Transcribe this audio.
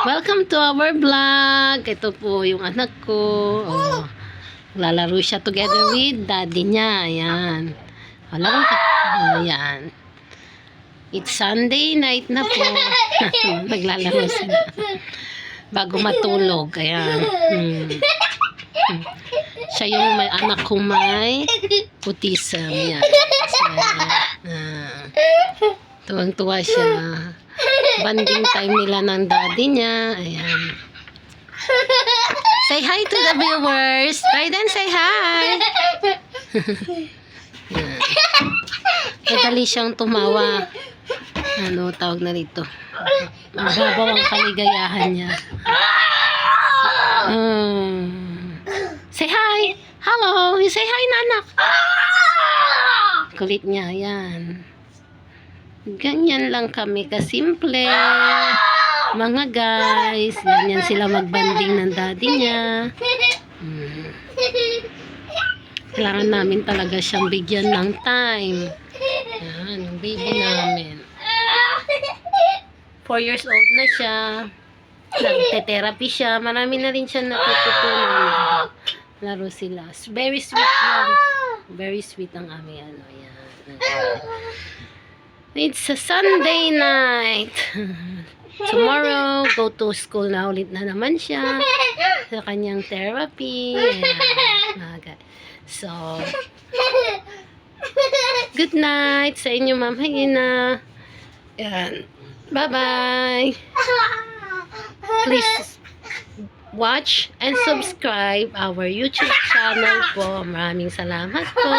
Welcome to our vlog. Ito po yung anak ko. Oh, lalaro siya together with daddy niya. Ayan. Wala ka. Ayan. It's Sunday night na po. Naglalaro sila. Bago matulog. Ayan. Siya yung may anak kong may autism. Ayan. So, tuwang-tuwa siya. Banding time nila ng daddy niya. Ayan. Say hi to the viewers. Raiden, say hi. Madali siyang tumawa. Ano tawag na rito? Mababaw ang kaligayahan niya. Say hi. Hello. Say hi, nanak. Kulit niya. Ayan. Ganyan lang kami kasimple. Mga guys. Ganyan sila magbanding ng daddy niya. Kailangan namin talaga siyang bigyan ng time. Yan, yung baby namin. 4 years old na siya. Nagte-therapy siya. Marami na rin siya natututunan. Laro sila. Very sweet lang. Very sweet ang aming ano. Yan. It's a Sunday night. Tomorrow, go to school na ulit na naman siya. Sa kanyang therapy. Ayan. So, good night sa inyo, Ma'am Hina. Ayan. Bye-bye. Please watch and subscribe our YouTube channel po. Maraming salamat po.